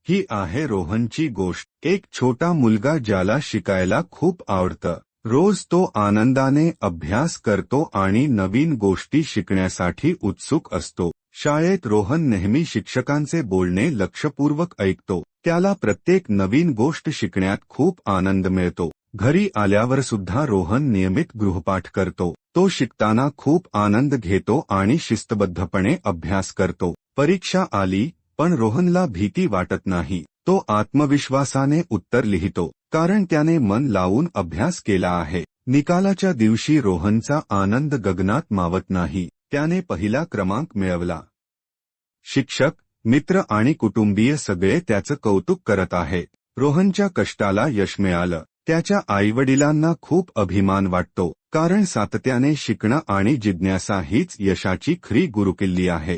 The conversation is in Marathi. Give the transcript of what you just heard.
ही आहे रोहनची गोष्ट. एक छोटा मुलगा ज्याला शिकायला खूप आवडतं. रोज तो आनंदाने अभ्यास करतो आणि नवीन गोष्टी शिकण्यासाठी उत्सुक असतो. शाळेत रोहन नेहमी शिक्षकांचे बोलणे लक्षपूर्वक ऐकतो. त्याला प्रत्येक नवीन गोष्ट शिकण्यात खूप आनंद मिळतो. घरी आल्यावर सुद्धा रोहन नियमित गृहपाठ करतो. तो शिकताना खूप आनंद घेतो आणि शिस्तबद्धपणे अभ्यास करतो. परीक्षा आली पण रोहनला भीती वाटत नाही. तो आत्मविश्वासाने उत्तर लिहितो, कारण त्याने मन लावून अभ्यास केला आहे. निकालाच्या दिवशी रोहनचा आनंद गगनात मावत नाही. त्याने पहिला क्रमांक मिळवला. शिक्षक, मित्र आणि कुटुंबीय सगळे त्याचं कौतुक करत आहेत. रोहनच्या कष्टाला यश मिळालं. त्याच्या आईवडिलांना खूप अभिमान वाटतो, कारण सातत्याने शिकणं आणि जिज्ञासा हीच यशाची खरी गुरुकिल्ली आहे.